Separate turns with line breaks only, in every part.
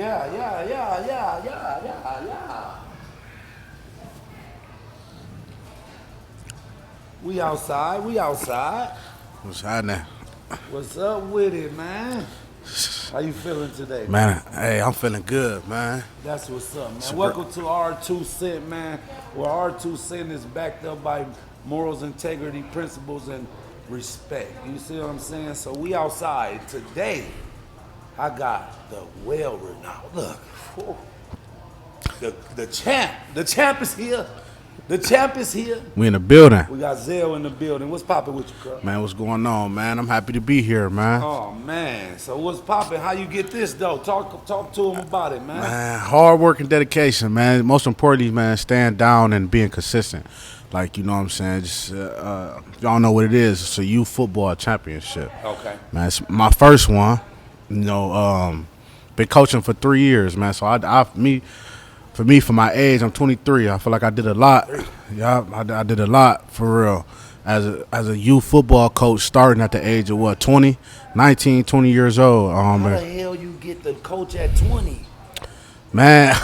Yeah. We outside.
What's happening?
What's up with it, man? How you feeling today?
Man, hey, I'm feeling good, man.
That's what's up, man.
It's a
Welcome to R2 Cent, man. Where R2 Cent is backed up by morals, integrity, principles, and respect. You see what I'm saying? So we outside today. I got the well-renowned. Look, whew, the champ. The champ is here. The champ is here.
We in the building.
We got Zel in the building. What's poppin' with you, cuz?
Man, what's going on, man? I'm happy to be here, man.
Oh man. So what's poppin'? How you get this though? Talk to him about it, man.
Man, hard work and dedication, man. Most importantly, man, staying down and being consistent. Like, you know what I'm saying? Just, y'all know what it is. It's a youth football championship.
Okay.
Man, it's my first one. Been coaching for 3 years, man. So for my age, I'm 23. I feel like I did a lot. Yeah, I did a lot for real. As a youth football coach, starting at the age of what, 20, 19, 20 years old.
How the hell you get the coach at 20?
Man,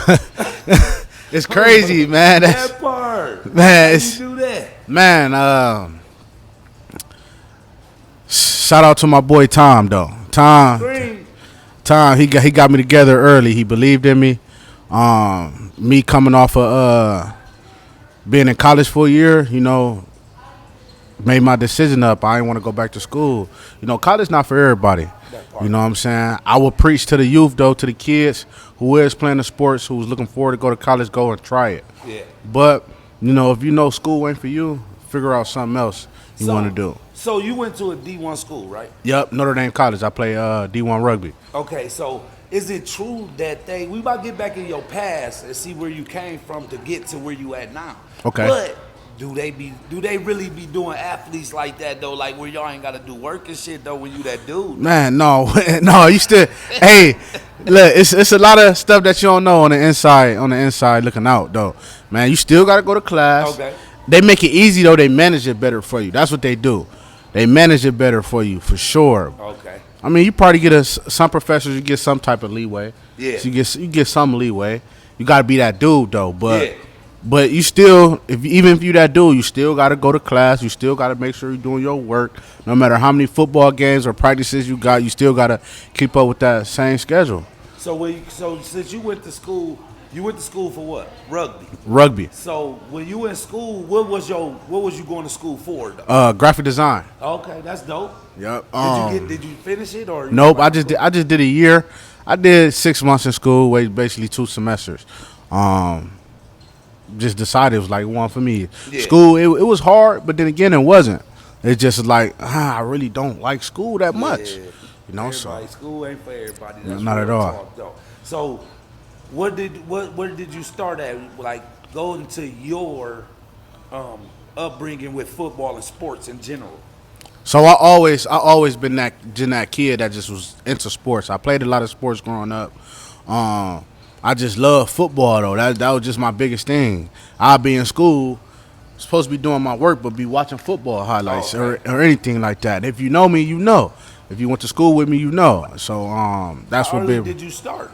it's crazy, man.
That part.
Man,
How
it's,
you do that?
man. Shout out to my boy Tom though. Tom, he got me together early. He believed in me. Me coming off of being in college for a year, made my decision up. I didn't want to go back to school. College not for everybody. You know what I'm saying? I would preach to the youth, though, to the kids who is playing the sports, who's looking forward to go to college, go and try it.
Yeah.
But, if you know school ain't for you, figure out something else you want to do.
So you went to a D1 school, right?
Yep, Notre Dame College. I play D1 rugby.
Okay, so is it true that we about to get back in your past and see where you came from to get to where you at now?
Okay.
But do they really be doing athletes like that though? Like where y'all ain't gotta do work and shit though when you that dude?
Man, no, no, you still. Hey, look, it's a lot of stuff that you don't know on the inside looking out though. Man, you still gotta go to class.
Okay.
They make it easy though. They manage it better for you. That's what they do. They manage it better for you for sure.
Okay.
I mean, you probably get some professors. You get some type of leeway.
Yeah.
So you get some leeway. You gotta be that dude though, but.
Yeah.
But you still, even if you that dude, you still got to go to class. You still got to make sure you're doing your work. No matter how many football games or practices you got, you still got to keep up with that same schedule.
So since you went to school for what? Rugby.
Rugby.
So when you in school, what was you going to school for though?
Graphic design.
Okay, that's dope.
Yep.
Did you finish it or?
Nope. I just did a year. I did 6 months in school, basically 2 semesters. Just decided it was like one for me.
Yeah.
School, it was hard, but then again, it wasn't. It's just like I really don't like school that much.
School ain't for everybody. That's
Not at
real
all.
talk, though. So, where did you start at? Like going to your upbringing with football and sports in general.
So I always been that kid that just was into sports. I played a lot of sports growing up. I just love football though. That was just my biggest thing. I'd be in school, supposed to be doing my work, but be watching football highlights or anything like that. If you know me, you know. If you went to school with me, you know. So that's
How
what
early did you start?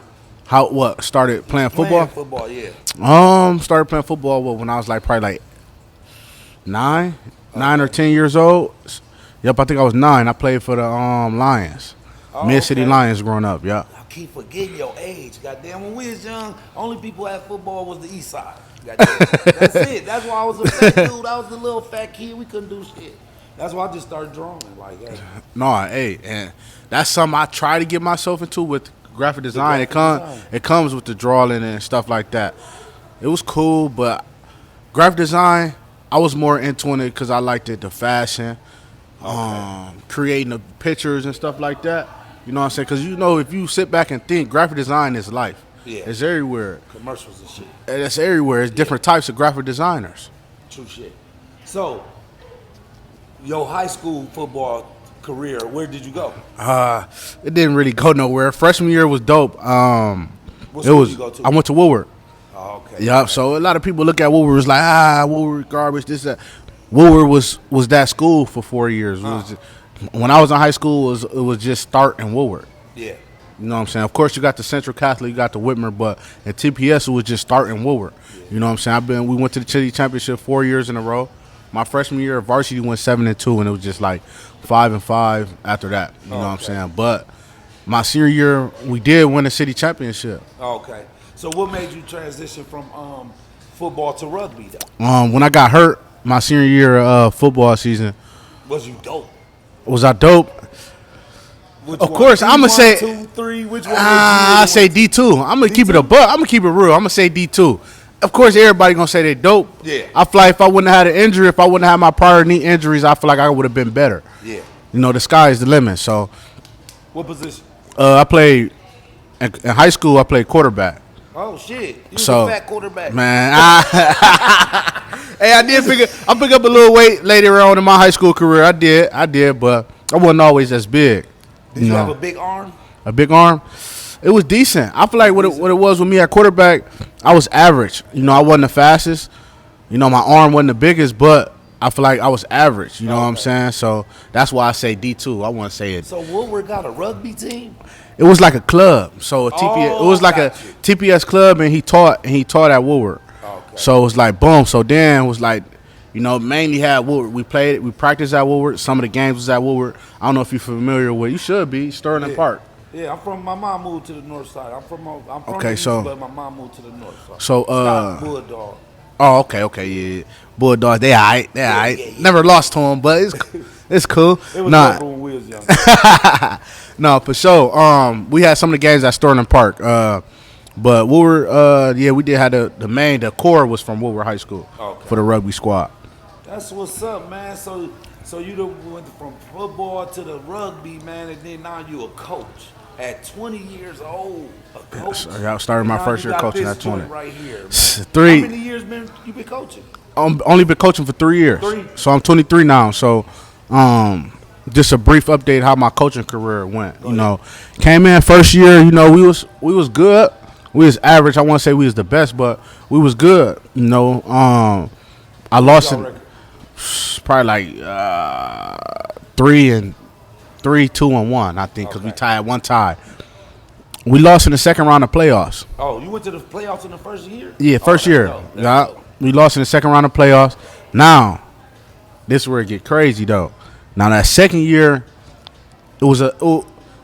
Started playing football?
Playing football, yeah.
Started playing football when I was probably 9 or 10 years old. Yep, I think I was 9. I played for the Lions. Mid-City Lions growing up, yeah.
I keep forgetting your age. Goddamn, when we was young, only people at football was the East Side. Goddamn. That's it. That's why I was a fat dude. I was a little fat kid. We couldn't do shit. That's why I just started drawing. Like, hey.
No, and that's something I try to get myself into with graphic design. It comes with the drawing and stuff like that. It was cool, but graphic design, I was more into it because I liked it, the fashion, creating the pictures and stuff like that. You know what I'm saying? Because, if you sit back and think, graphic design is life.
Yeah.
It's everywhere.
Commercials and shit.
And it's everywhere. It's different types of graphic designers.
True shit. So, your high school football career, where did you go?
It didn't really go nowhere. Freshman year was dope.
What school did you go to?
I went to Woodward.
Oh, okay.
Yeah, so a lot of people look at Woodward as like, Woodward garbage, this, that. Woodward was that school for 4 years. When I was in high school, it was just Start and Woodward.
Yeah.
You know what I'm saying? Of course, you got the Central Catholic, you got the Whitmer, but at TPS, it was just starting Woodward. You know what I'm saying? We went to the city championship 4 years in a row. My freshman year, varsity went 7-2, and it was just like 5-5 after that. You know what I'm saying? But my senior year, we did win the city championship.
Okay. So what made you transition from football to rugby, though?
When I got hurt my senior year football season,
Was you dope?
was I dope?
Which
Of
one?
course, I'm gonna say
2, 3. Which one?
I say D2. I'm gonna keep it a buck. I'm gonna keep it real. I'm gonna say D2. Of course, everybody gonna say they dope.
Yeah.
I feel like if I wouldn't have had an injury, if I wouldn't have my prior knee injuries, I feel like I would have been better.
Yeah.
You know, the sky is the limit. So,
What position?
I played in high school. I played quarterback.
Oh shit! You
So,
was a fat quarterback.
Man, hey, I pick up a little weight later on in my high school career. I did, but I wasn't always as big.
Did you have a big arm?
A big arm? It was decent. I feel like what it was with me at quarterback, I was average. You know, I wasn't the fastest. You know, my arm wasn't the biggest, but I feel like I was average. You know what I'm saying? So that's why I say D2. I want to say it.
So Woodward got a rugby team?
It was like a club. So TPS, it was like a TPS club, and he taught at Woodward.
Okay.
So it was like boom. So then it was like, you know, mainly had Woodward. We practiced at Woodward. Some of the games was at Woodward. I don't know if you're familiar with. You should be Sterling Park.
Yeah, I'm from. My mom moved to the north side. I'm from
Okay,
the east,
so-
but my mom moved to the north side.
So
Stop, Bulldog.
Oh, okay, yeah. Bulldogs, they all right.
Yeah.
Never lost to them, but it's cool.
It was
Nah,
over when we was young.
no, for sure. We had some of the games at Sterling Park. But Woodward, we did have the core was from Woodward High School for the rugby squad.
That's what's up, man. So you done went from football to the rugby, man, and then now you a coach at 20 years old. A coach.
I started my first year coaching at 20.
Right here, man.
3.
How many years you been coaching?
Only been coaching for 3 years.
3?
So I'm 23 now. So just a brief update how my coaching career went. You know, came in first year. You know, we was good. We was average. I want to say we was the best, but we was good. You know, I lost it. Probably like 3-2-1, I think, because we tied one tie. We lost in the second round of playoffs.
Oh, you went to the playoffs in the first year?
Yeah, first year. Yeah, we lost in the second round of playoffs. Now, this is where it get crazy though. Now that second year,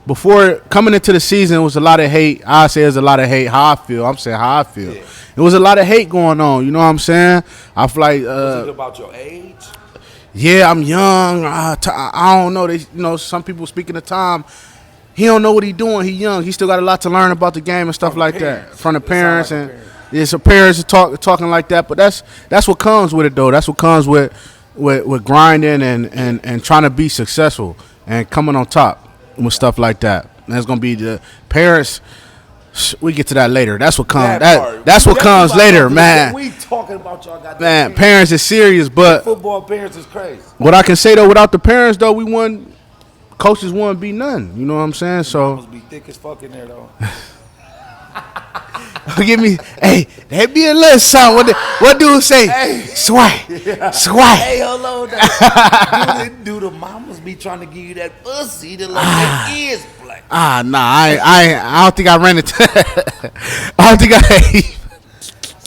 before coming into the season, it was a lot of hate. I say there's a lot of hate. How I feel. I'm saying how I feel.
Yeah.
It was a lot of hate going on. You know what I'm saying? I feel like.
Was it about your age?
Yeah, I'm young. I don't know. Some people speaking of time. He don't know what he doing. He young. He still got a lot to learn about the game and stuff like that from the parents and so parents are talking like that. But that's what comes with it though. That's what comes with grinding and trying to be successful and coming on top with stuff like that. And that's gonna be the parents. We get to that later. That's what comes. That's what comes later, man.
We talking about y'all got
man. Parents is serious, but
football parents is crazy.
What I can say though, without the parents though, we won. Coaches wouldn't be none. You know what I'm saying? So
must be thick as fuck in there though.
give me, hey, that be a little something. What dude say?
Hey.
Swag.
Hey, hold on. Do the mamas be trying to give you that pussy to like that is black?
Nah, I don't think I ran into. I don't think I.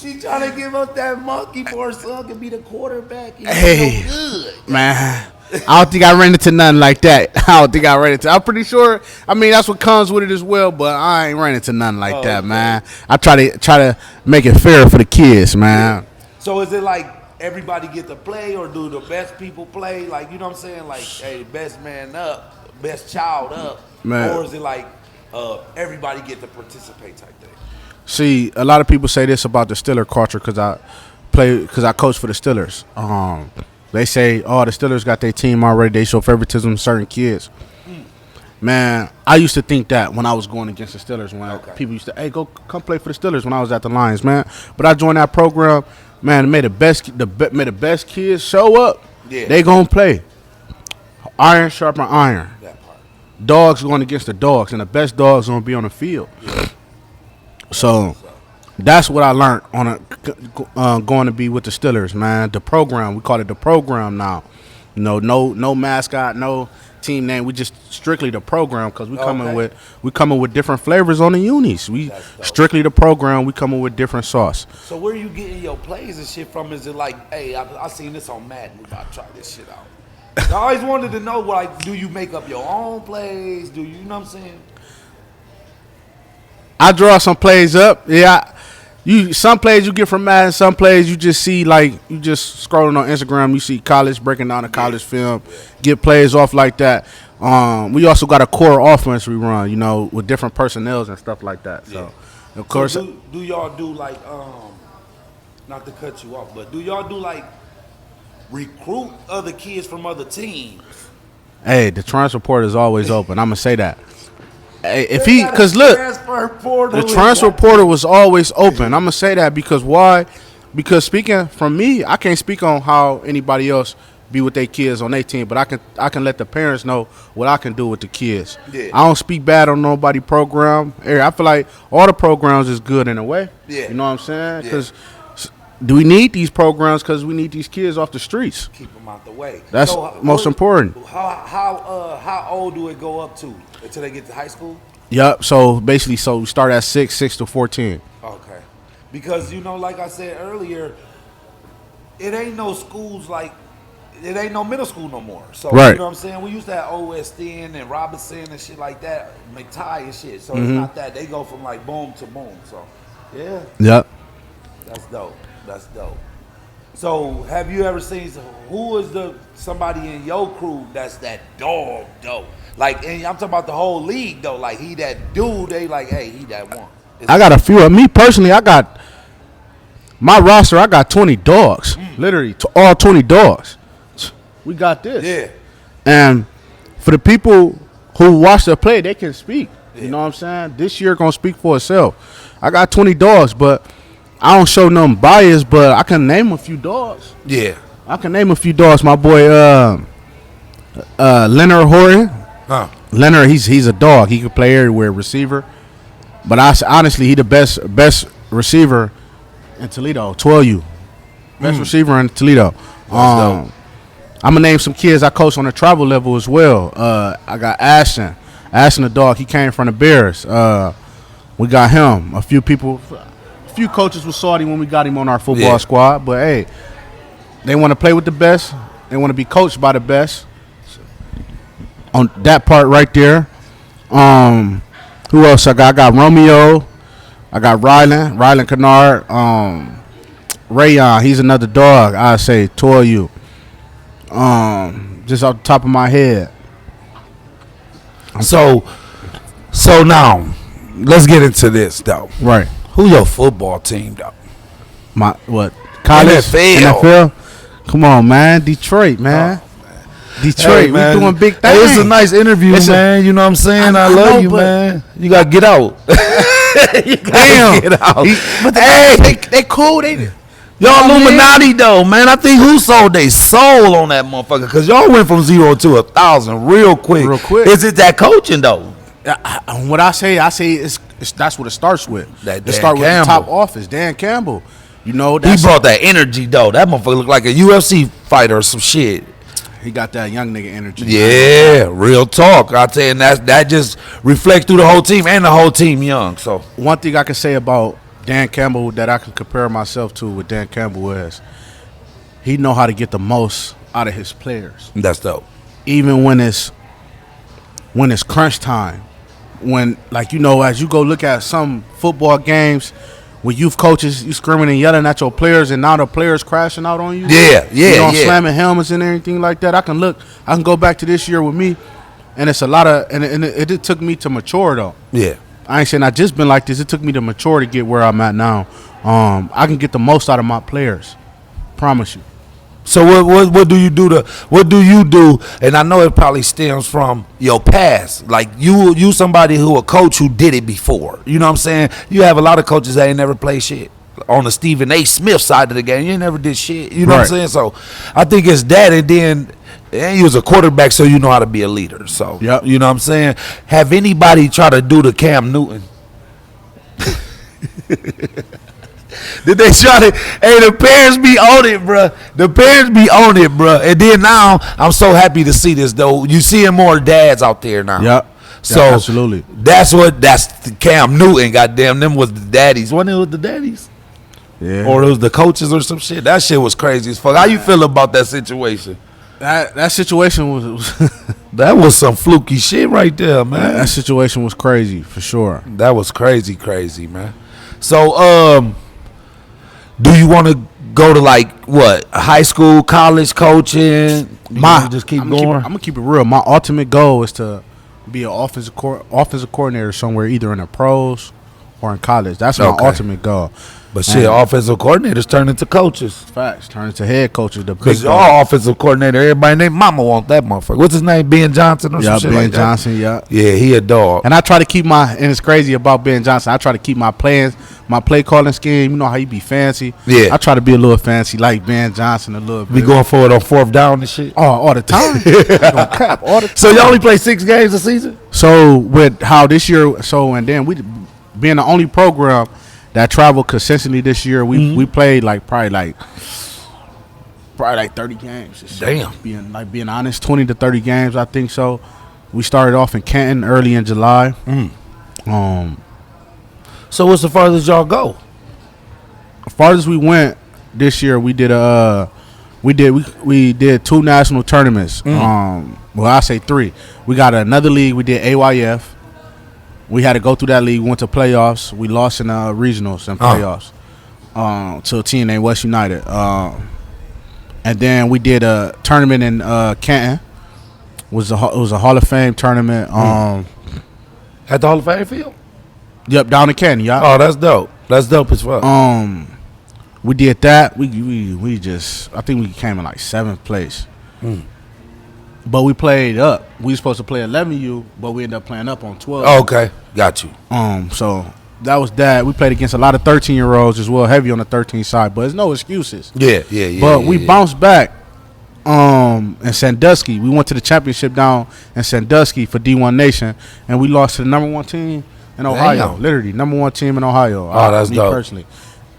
She trying to give up that monkey for her son to be the quarterback.
Hey,
so good.
Man. I don't think I ran into nothing like that. I'm pretty sure. I mean, that's what comes with it as well. But I ain't ran into nothing like that, man. I try to make it fair for the kids, man.
So is it like everybody get to play, or do the best people play? Like, you know what I'm saying? Like, hey, best man up, best child up,
man.
Or is it like everybody get to participate type thing?
See, a lot of people say this about the Steeler culture because I coach for the Steelers. They say, oh, the Steelers got their team already. They show favoritism to certain kids. Man, I used to think that when I was going against the Steelers. When people used to, hey, come play for the Steelers when I was at the Lions, man. But I joined that program, man. It made the best kids show up. Yeah. They gonna play. Iron sharpen iron.
That part.
Dogs going against the dogs, and the best dogs gonna be on the field. Yeah. So that's what I learned on going to be with the Steelers, man. The program, we call it the program now. No mascot, no team name. We just strictly the program because we coming with different flavors on the unis. We strictly the program. We coming with different sauce.
So where are you getting your plays and shit from? Is it like, hey, I seen this on Madden. We about to try this shit out. I always wanted to know, like, do you make up your own plays? Do you know what I'm saying?
I draw some plays up. Yeah. Some plays you get from Madden, some plays you just see, like, you just scrolling on Instagram, you see college, breaking down the college film, get plays off like that. We also got a core offense we run, with different personnels and stuff like that. So, of course.
So do y'all do, like, not to cut you off, but do y'all do, like, recruit other kids from other teams?
Hey, the transfer portal is always open. I'm going to say that. Because look, the transfer portal was always open. I'm gonna say that because why? Because speaking from me, I can't speak on how anybody else be with their kids on their team, but I can let the parents know what I can do with the kids. Yeah. I don't speak bad on nobody program. I feel like all the programs is good in a way. Yeah. You know what I'm saying? Because do we need these programs? Because we need these kids off the streets.
Keep them out the way.
That's most important.
How old do it go up to until they get to high school?
Yep. So basically, we start at 6 to 14.
Okay. Because like I said earlier, it ain't no schools like it ain't no middle school no more. So
right.
You know what I'm saying? We used to have OSN and Robinson and shit like that, McTye and shit. So it's not that they go from like boom to boom. So yeah.
Yep.
That's dope. That's dope. So, have you ever seen who is somebody in your crew that's that dog dope? Like, and I'm talking about the whole league though. Like, he that dude. They like, hey, he that one.
I got a few of me personally. I got my roster. I got 20 dogs, literally all 20 dogs. We got this.
Yeah.
And for the people who watch the play, they can speak. Yeah. You know what I'm saying? This year gonna speak for itself. I got 20 dogs, but I don't show no bias, but I can name a few dogs.
Yeah.
I can name a few dogs. My boy Leonard Horton.
Huh.
Leonard, he's a dog. He can play everywhere, receiver. But honestly, he the best receiver in Toledo. 12U. Best receiver in Toledo. I'm going to name some kids I coach on the travel level as well. I got Ashton. Ashton the dog. He came from the Bears. We got him. A few coaches was salty when we got him on our football squad, but hey, they want to play with the best. They want to be coached by the best. On that part right there. Who else I got? I got Romeo. I got Rylan Kennard. Rayon, he's another dog. I say 12U. Just off the top of my head.
So now, let's get into this though.
Right.
Who your football team though?
My what? College? NFL? Come on, man. Detroit, man. Detroit, hey, man. We doing big things.
Hey, it's a nice interview, man. You know what I'm saying? I love you, man. You gotta get out. You gotta get out.
They cool.
Y'all Illuminati though, man. I think who sold their soul on that motherfucker? Cause y'all went from 0 to 1,000 real quick. Is it that coaching though?
What I say it's that's what it starts with. It starts with the top office, Dan Campbell. He brought
that energy though. That motherfucker looked like a UFC fighter or some shit.
He got that young nigga energy.
Yeah, real talk. I tell you, that just reflects through the whole team, and the whole team young. So
one thing I can say about Dan Campbell that I can compare myself to with Dan Campbell is he know how to get the most out of his players.
That's dope.
Even when it's crunch time. When, as you go look at some football games with youth coaches, you screaming and yelling at your players, and now the players crashing out on you.
Yeah.
Slamming helmets and everything like that. I can go back to this year with me, and it's a lot of, and it took me to mature though.
Yeah.
I ain't saying I just been like this. It took me to mature to get where I'm at now. I can get the most out of my players. Promise you.
So what do you do? And I know it probably stems from your past. Like you somebody a coach who did it before. You know what I'm saying? You have a lot of coaches that ain't never played shit. On the Stephen A. Smith side of the game, you never did shit. You know what I'm saying? So I think it's that, and then you was a quarterback, so you know how to be a leader. So you know what I'm saying? Have anybody try to do the Cam Newton? Did they try to? Hey, the parents be on it, bro. The parents be on it, bro. And then now, I'm so happy to see this though. You seeing more dads out there now.
Yep.
So
yeah, absolutely.
That's the Cam Newton. Goddamn, them was the daddies. Wasn't it with the daddies?
Yeah.
Or it was the coaches or some shit. That shit was crazy as fuck. How you feel about that situation?
That situation was
That was some fluky shit right there, man.
that situation was crazy for sure.
That was crazy, man. So, do you want to go to like what high school, college coaching? Just keep going.
I'm gonna keep it real. My ultimate goal is to be an offensive coordinator somewhere, either in the pros or in college. That's my ultimate goal.
But shit, offensive coordinators turn into coaches.
Facts. Turn into head coaches.
Because all offensive coordinator, everybody named Mama want that motherfucker. What's his name? Ben Johnson or some shit like that?
Ben Johnson, yeah.
Yeah, he a dog.
And I try to keep and it's crazy about Ben Johnson, I try to keep my play calling scheme. You know how you be fancy?
Yeah.
I try to be a little fancy like Ben Johnson a little bit.
Be going for it on fourth down and shit?
Oh, all the time. All the time.
So you only play 6 games a season?
So with how this year, and then we being the only program that traveled consistently this year, we played probably 30 games.
Damn.
Being honest, 20 to 30 games, I think so. We started off in Canton early in July.
So what's the farthest y'all go?
As far as we went this year, we did we did 2 national tournaments. Well, I say 3. We got another league. We did AYF. We had to go through that league. We went to playoffs. We lost in regionals and playoffs to a team named West United. And then we did a tournament in Canton. It was a Hall of Fame tournament.
At the Hall of Fame field?
Yep, down in Canton. Yeah.
Oh, that's dope. That's dope as fuck.
We did that. We just, I think we came in like 7th place. But we played up. We were supposed to play 11U, but we ended up playing up on 12.
Oh, okay, got you.
So that was that. We played against a lot of 13-year-olds as well, heavy on the 13 side, but there's no excuses.
Yeah.
But we bounced back in Sandusky. We went to the championship down in Sandusky for D1 Nation, and we lost to the number 1 team in Ohio.
Damn.
Literally, number 1 team in Ohio.
Oh, that's
me
dope.
Personally.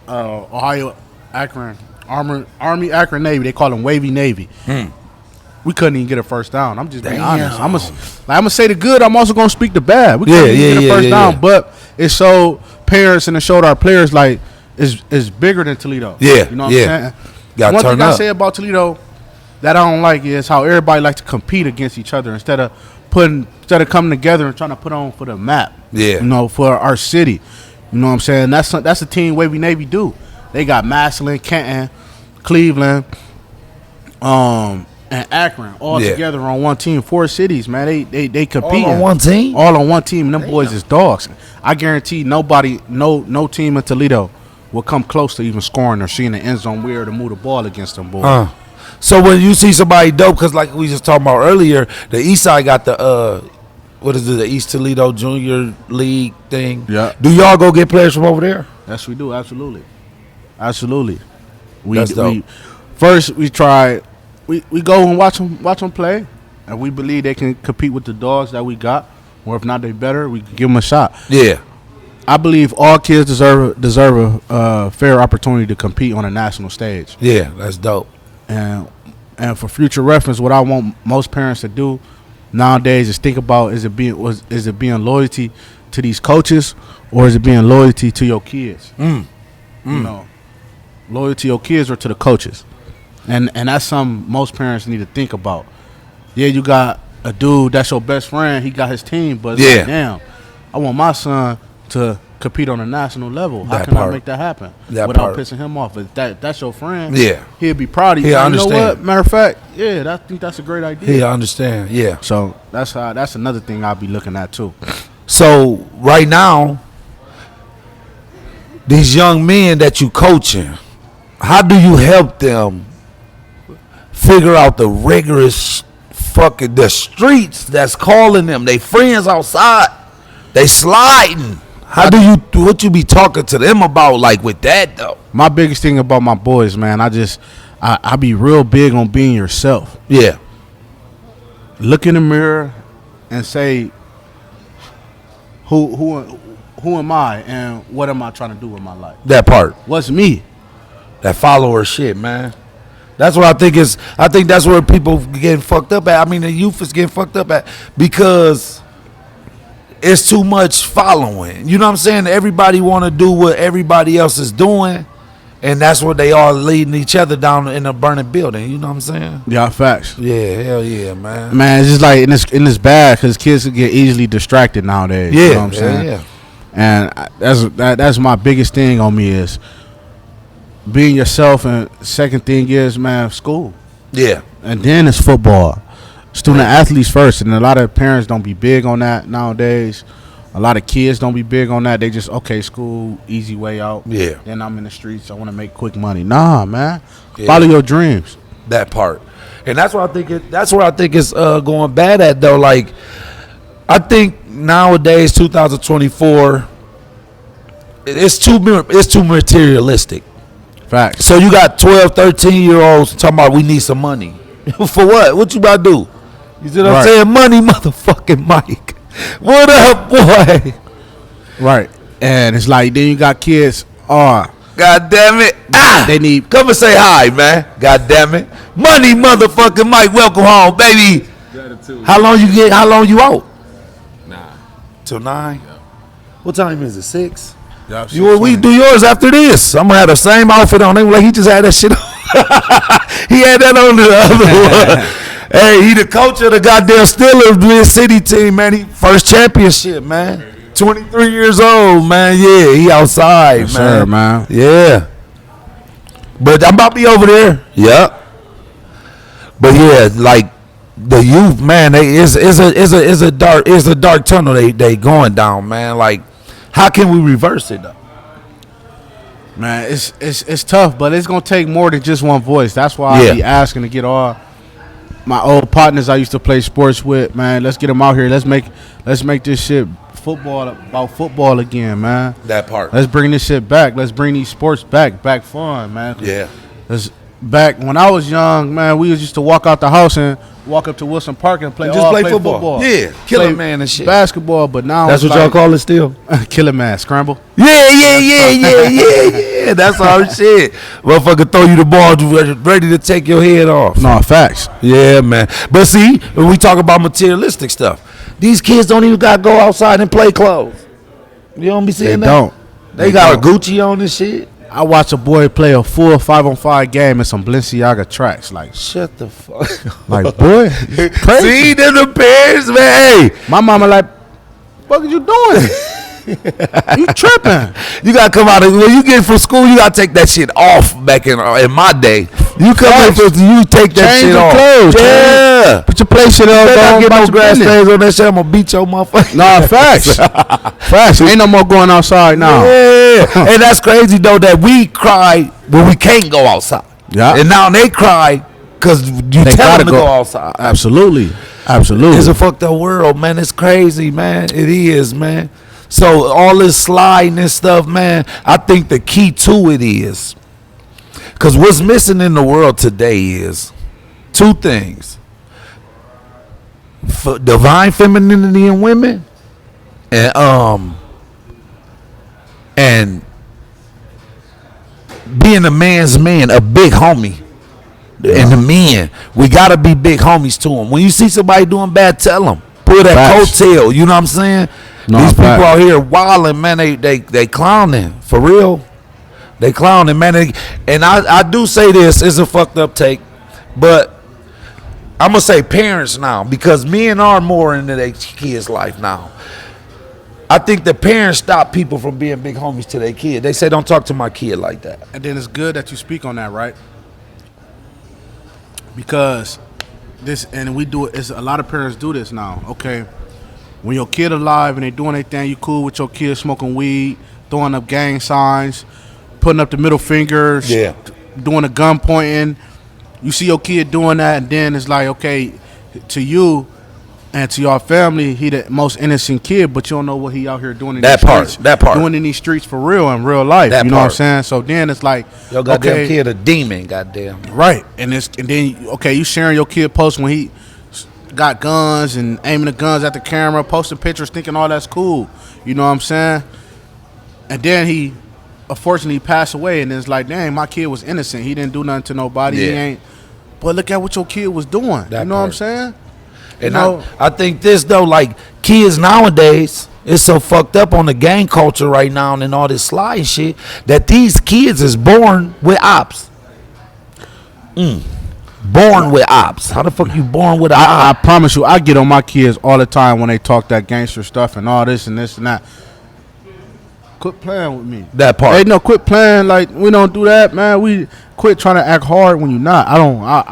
Ohio, Akron, Army, Akron Navy. They call them Wavy Navy. We couldn't even get a first down. I'm just being honest. I'm gonna say the good. I'm also gonna speak the bad. We couldn't even get a first down, but it showed parents and it showed our players like it's bigger than Toledo.
Yeah,
you know what I'm saying.
One
thing I say about Toledo that I don't like is how everybody likes to compete against each other instead of coming together and trying to put on for the map.
Yeah,
you know, for our city. You know what I'm saying? That's a team Wavy Navy do. They got Massillon, Canton, Cleveland, and Akron all together on one team. 4 cities, man. They compete
all on one team.
All on one team. And them boys is dogs. I guarantee nobody, no team in Toledo will come close to even scoring or seeing the end zone where to move the ball against them boys.
So when you see somebody dope, because like we just talked about earlier, the East Side got the what is it, the East Toledo Junior League thing.
Yeah.
Do y'all go get players from over there?
Yes, we do. Absolutely.
That's dope.
First we try. We go and watch them play, and we believe they can compete with the dogs that we got, or if not, they better. We can give them a shot.
Yeah,
I believe all kids deserve a fair opportunity to compete on a national stage.
Yeah, that's dope.
And for future reference, what I want most parents to do nowadays is think about is it being loyalty to these coaches, or is it being loyalty to your kids? You know, loyalty to your kids or to the coaches. And that's something most parents need to think about. Yeah, you got a dude that's your best friend. He got his team, but it's like, damn, I want my son to compete on a national level. How can I make that happen without pissing him off? If that's your friend, he'll be proud of you.
Yeah,
you know what? Matter of fact, I think that's a great idea.
Yeah, I understand. Yeah.
So that's another thing I'll be looking at too.
So right now, these young men that you coaching, how do you help them figure out the rigorous the streets that's calling them? They friends outside, they sliding. What you be talking to them about, like with that though?
My biggest thing about my boys, man, I be real big on being yourself.
Yeah. Look
in the mirror and say who who am I and what am I trying to do with my life?
That part.
What's me?
That follower shit, man. That's what I think is. I think that's where people getting fucked up at. I mean, the youth is getting fucked up at because it's too much following. You know what I'm saying? Everybody want to do what everybody else is doing, and that's what they are leading each other down in a burning building. You know what I'm saying?
Yeah, facts.
Yeah, hell yeah, man.
Man, it's just like in this bad because kids get easily distracted nowadays.
Yeah,
you know what I'm saying?
yeah.
And that's my biggest thing on me is being yourself, and second thing is, man, school.
Yeah.
And then it's football. Student athletes first, and a lot of parents don't be big on that nowadays. A lot of kids don't be big on that. They just, okay, school, easy way out.
Yeah.
Then I'm in the streets. I want to make quick money. Nah, man.
Yeah.
Follow your dreams.
That part. And that's what I think that's where I think it's going bad at though. Like I think nowadays 2024 it's too materialistic.
Facts.
So you got 12, 13-year-olds talking about we need some money. For what? What you about to do? You see what I'm saying? Money, motherfucking Mike. What up, boy?
Right. And it's like, then you got kids,
God damn it.
they need.
Come and say hi, man. God damn it. Money, motherfucking Mike. Welcome home, baby. How long you out?
9.
Till 9? Yeah. What time is it? 6?
Yeah,
We do yours after this. I'm gonna have the same outfit on. They were like, he just had that shit on. He had that on the other one. Hey, he the coach of the goddamn Steelers Mid-City team, man. He first championship, man. 23 years old, man. Yeah, he outside,
Yes,
man.
sir, man.
Yeah. But I'm about to be over there. Yep. But yeah, like the youth, man, is a dark tunnel they going down, man. Like, how can we reverse it though?
Man, it's tough, but it's gonna take more than just one voice. That's why I be asking to get all my old partners I used to play sports with, man. Let's get them out here. Let's make this shit about football again, man.
That part.
Let's bring this shit back. Let's bring these sports back fun, man.
Yeah.
Back when I was young, man, we used to walk out the house and walk up to Wilson Park and play football.
Yeah, killer man and shit.
Basketball, but now
that's what y'all call it still.
Killer man, scramble.
Yeah. That's our shit. Motherfucker throw you the ball ready to take your head off.
No, facts.
Yeah, man. But see, when we talk about materialistic stuff, these kids don't even gotta go outside and play clothes. You don't be seeing that?
Don't.
They got a Gucci on this shit.
I watch a boy play a full 5-on-5 game in some Balenciaga tracks. Like,
shut the fuck up.
Like, boy, crazy.
See them the parents, man. Hey.
My mama like, what are you doing? You tripping.
You got to come out. When you get from school, you got to take that shit off back in my day. You come in from you take that
Change
shit off.
Clothes,
yeah.
Put your play shit on.
Don't get no grass stains on that shit. I'm going to beat your motherfucker.
Nah, facts. Facts. Ain't no more going outside now.
Yeah. And that's crazy, though, that we cry when we can't go outside.
Yeah.
And now they cry because you tell them to go outside.
Absolutely. It's
a fucked up world, man. It's crazy, man. It is, man. So all this sliding and stuff, man, I think the key to it is, because what's missing in the world today is two things: divine femininity in women, and being a man's man, a big homie. And the men, we gotta be big homies to them. When you see somebody doing bad, tell them. Pull that coattail. You know what I'm saying?
No,
these people out here wilding, man. They clowning for real. They clowning, man. And I do say this is a fucked up take, but I'm gonna say parents now because men are more into their kids' life now. I think the parents stop people from being big homies to their kid. They say, "Don't talk to my kid like that."
And then it's good that you speak on that, right? Because this, and we do it. A lot of parents do this now. Okay. When your kid alive and they doing their thing, you cool with your kid smoking weed, throwing up gang signs, putting up the middle fingers, doing the gun pointing. You see your kid doing that, and then it's like, okay, to you and to your family, he the most innocent kid, but you don't know what he out here doing in these streets.
That part.
Doing in these streets for real in real life. You know what I'm saying? So then it's like,
your goddamn kid a demon, goddamn.
Right. And then, okay, you sharing your kid post when he got guns and aiming the guns at the camera, posting pictures, thinking all that's cool. You know what I'm saying? And then he unfortunately passed away, and it's like, dang, my kid was innocent. He didn't do nothing to nobody.
Yeah.
He ain't. But look at what your kid was doing.
That
you know what I'm
part.
saying?
And I think this though, like kids nowadays, it's so fucked up on the gang culture right now and all this sly and shit that these kids is born with ops. Born with ops. How the fuck you born with an
I
op?
promise you, I get on my kids all the time when they talk that gangster stuff and all this and this and that. Quit playing with me.
That part.
Hey, no, quit playing like we don't do that, man. We quit trying to act hard when you're not. I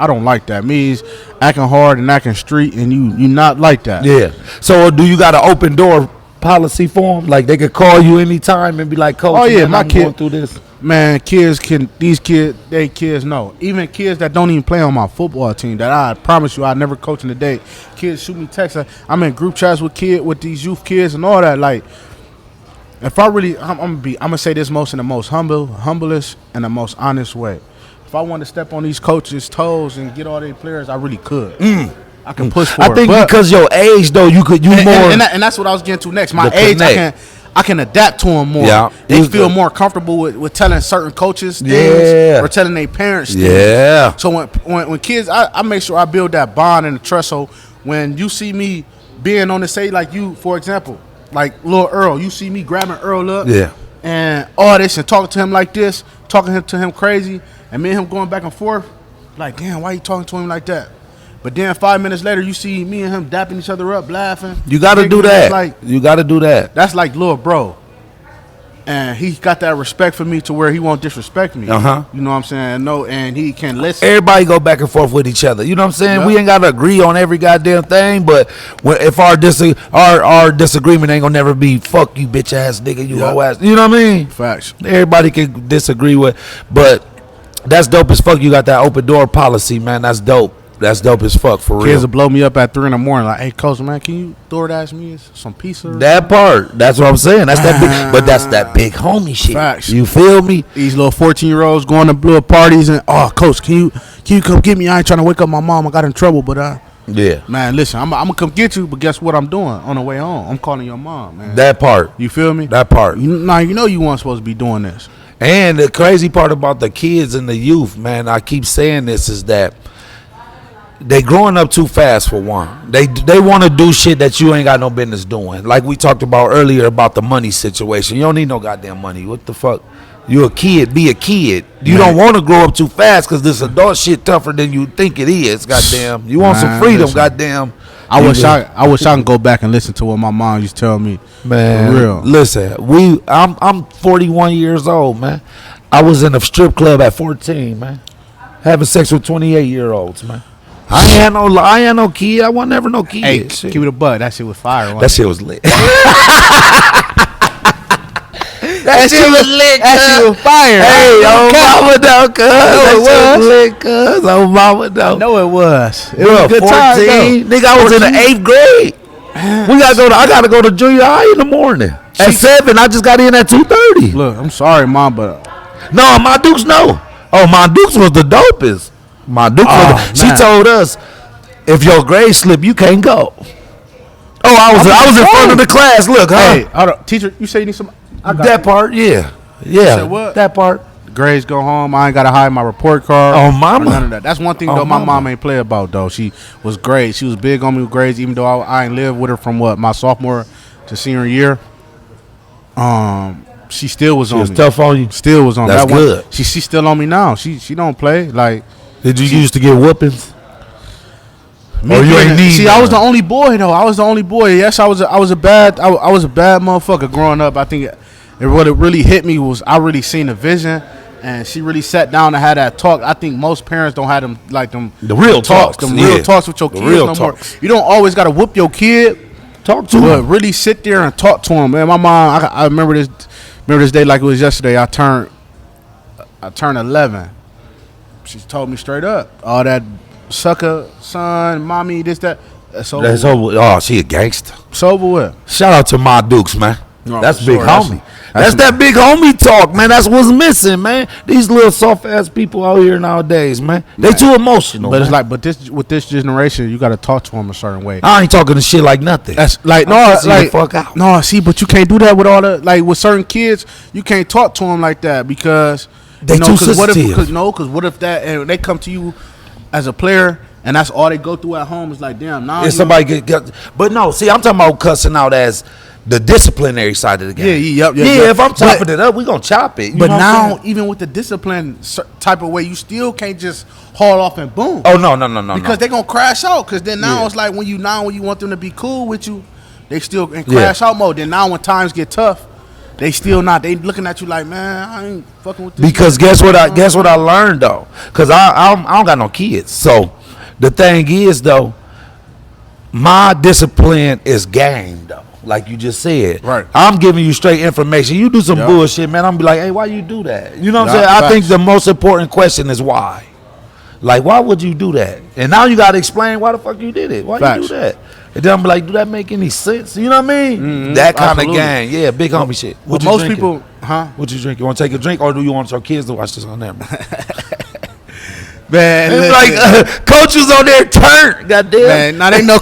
don't like that. Means acting hard and acting street, and you not like that.
Yeah. So do you got an open door policy for them? Like they could call you anytime and be like, "Coach,
Oh, yeah,
man,
my
I'm
kid-
going through this."
Man, these kids know. Even kids that don't even play on my football team, that I promise you I never coach in the day. Kids shoot me texts. I'm in group chats with these youth kids and all that. Like, if I really, I'm gonna say this in the most humblest and the most honest way. If I wanted to step on these coaches' toes and get all their players, I really could. I can push for it.
I think
But-
because your age though, you
and,
more.
and that's what I was getting to next. My
The
age,
connect.
I can adapt to them more.
Yeah.
They
Use
feel
the-
more comfortable with telling certain coaches things
Yeah.
or telling their parents things.
Yeah.
So when kids, I make sure I build that bond and the trust. So when you see me being on the say, like you, for example, like Lil Earl, you see me grabbing Earl up,
Yeah.
and all this and talking to him like this, talking to him crazy, and me and him going back and forth, like, damn, why you talking to him like that? But then 5 minutes later, you see me and him dapping each other up, laughing.
You got to do
Giggling.
that.
Like,
You got to do that.
that's like little bro. And he got that respect for me to where he won't disrespect me.
Uh-huh.
You know what I'm saying? No, and he can listen.
Everybody go back and forth with each other. You know what I'm saying?
Yeah.
We ain't got to agree on every goddamn thing, but if our disagreement ain't gonna never be fuck you bitch ass nigga, you
Yeah.
hoe ass. You know what I mean?
Facts.
Everybody can disagree with, but that's dope as fuck. You got that open door policy, man. That's dope. That's dope as fuck for real.
Kids will blow me up at 3 a.m. like, hey, coach, man, can you DoorDash me some pizza?
That part. That's what I'm saying. That's that big, but that's that big homie shit.
Facts.
You feel me?
These little 14-year-olds going to little parties and, oh, coach, can you come get me? I ain't trying to wake up my mom. I got in trouble, but
Yeah.
man, listen, I'm gonna come get you, but guess what I'm doing on the way home? I'm calling your mom, man.
That part.
You feel me?
That part.
You know you weren't supposed to be doing this.
And the crazy part about the kids and the youth, man, I keep saying this, is that they growing up too fast for one. They want to do shit that you ain't got no business doing. Like we talked about earlier about the money situation. You don't need no goddamn money. What the fuck? You a kid. Be a kid. You don't want to grow up too fast because this adult shit tougher than you think it is. Goddamn. You want some
Man,
freedom.
listen.
Goddamn.
I wish I can go back and listen to what my mom used to tell me.
Man,
For real.
listen, I'm 41 years old, man. I was in a strip club at 14, man. Having sex with 28-year-olds, man. I ain't had no kid. I wasn't never no kid.
Hey,
Shit.
give it a butt. That shit was fire.
That shit was lit. That shit was lit.
That shit was fire.
Hey, oh mama though, cuz. That shit was lit, cuz. Oh mama though.
No, it was. It
Bro,
was a good
14.
time. though.
Nigga, I was in the 8th grade. I gotta go to junior high in the morning. At 7, I just got in at 2:30.
Look, I'm sorry, mom, but
No, my Dukes no. Oh, my Dukes was the dopest. My Dukes she
man.
told us, if your grade slip, you can't go. Oh, I was in front of the class. Look, huh?
hey, hold on. Teacher, you say you need some. I got
That
you.
part, yeah.
said what?
That part.
Grades go home. I ain't gotta hide my report card.
Oh,
or
mama.
None of that. That's one thing
Oh,
though. My
mama.
mom ain't play about though. She was great. She was big on me with grades, even though I ain't lived with her from my sophomore to senior year. She still was
She
on
was
me.
tough on you.
Still was on
That's
that one.
good.
She's still on me now. She don't play like.
Did you used to get whoopings?
Me
Or you ain't need
See, I was the
none?
only boy though. I was the only boy. Yes, I was a bad motherfucker growing up. I think what it really hit me was I really seen the vision, and she really sat down and had that talk. I think most parents don't have them
The real talks,
them
yeah.
real talks with your
The
kids
real
no
talks.
more. You don't always got to whoop your kid,
Talk to
but
him.
really sit there and talk to him. Man, my mom, I remember this day like it was yesterday. I turned 11. She told me straight up, all that sucker, son, mommy, this, that. That's over.
That's over. Oh, she a gangster.
It's over with.
Shout out to my Dukes, man.
No,
That's
for
big
sure.
homie. That's
That's
that big homie talk, man. That's what's missing, man. These little soft ass people out here nowadays, man. They too emotional.
But
man.
it's like, but this with this generation, you got to talk to them a certain way.
I ain't talking to shit like nothing.
That's like
the fuck out.
no. See, but you can't do that with all the like with certain kids. You can't talk to them like that because
They too
Because
sensitive.
what if that and they come to you as a player and that's all they go through at home? It's like, damn, now
If somebody get, but no, see, I'm talking about cussing out as the disciplinary side of the game.
Yeah.
If I'm chopping it up, we gonna chop it.
But now, even with the discipline type of way, you still can't just haul off and boom.
Oh no,
Because they're gonna crash out. Because then now
Yeah.
it's like when you want them to be cool with you, they still in crash out mode. Then now when times get tough, they still not. They looking at you like, man, I ain't fucking with this.
Because guess what I learned though? Because I don't got no kids. So the thing is though, my discipline is game though. Like you just said,
Right.
I'm giving you straight information. You do some
Yeah.
bullshit, man. I'm be like, hey, why you do that? You know what I'm
Yeah,
saying? I
facts.
think the most important question is why. Like, why would you do that? And now you gotta explain why the fuck you did it. Why
Facts.
you do that? And then I'm be like, do that make any sense? You know what I mean?
Mhm.
That kind
Absolutely.
of gang, yeah, big homie shit.
But
you
most
drinking?
people, huh?
What you drink? You want to take a drink, or do you want your kids to watch this on there?
Man,
It's
listen.
like coach was on there turned. Goddamn.
Man, now they know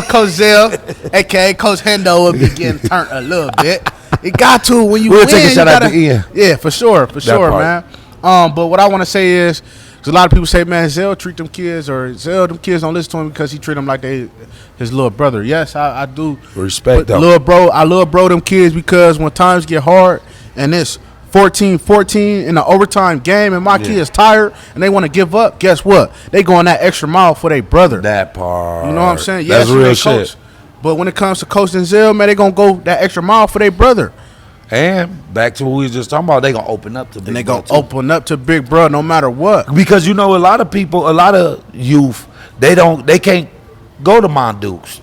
Coach Zel, aka Coach Hendo, will be getting turned a little bit. It got to when you
We'll
win.
take a
you
shot at
gotta-
the end.
Yeah, for sure,
part.
man. But what I want to say is, because a lot of people say, man, Zel treat them kids, or Zel them kids don't listen to him because he treat them like they his little brother. Yes, I do
Respect
but
them.
I love bro them kids because when times get hard and it's 14-14 in the overtime game and my kids tired and they want to give up, guess what? They going that extra mile for their brother.
That part.
You know what I'm saying?
That's
you
real
ain't
shit.
coach, but when it comes to coaching Zel, man, they gonna go that extra mile for their brother,
And back to what we was just talking about, they gonna open up to big
and they
bro,
gonna
too.
open up to big bro no matter what.
Because you know a lot of people, a lot of youth, they can't go to Mondukes.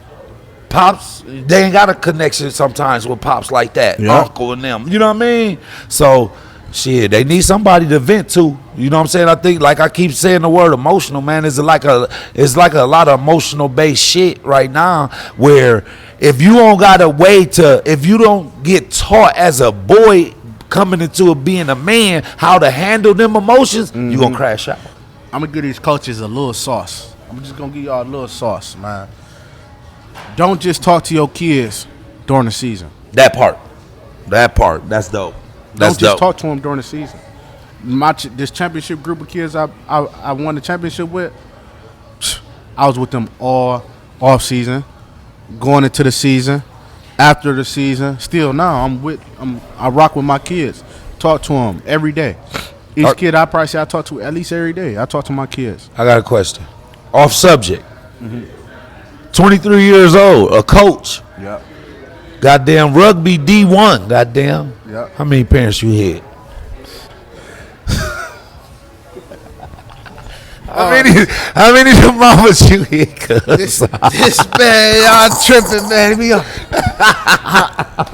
Pops, they ain't got a connection sometimes with pops like that.
Yeah.
Uncle and them. You know what I mean? So shit, they need somebody to vent to. You know what I'm saying? I think, like I keep saying the word emotional, man, it's like a lot of emotional based shit right now where if you don't got a way to, if you don't get taught as a boy coming into it being a man how to handle them emotions, you gonna crash out.
I'm gonna give these coaches a little sauce. I'm just gonna give y'all a little sauce, man. Don't just talk to your kids during the season.
That part, that's dope. That's
Don't just
dope.
talk to them during the season. This championship group of kids I won the championship with, I was with them all off season, going into the season, after the season. Still now I rock with my kids. Talk to them every day. Each kid I probably say I talk to at least every day. I talk to my kids.
I got a question. Off subject. 23 years old, a coach.
Yep.
Goddamn rugby D1. Goddamn.
Yep.
How many parents you had? How many of the mamas you hit?
This man, y'all tripping, man. We go.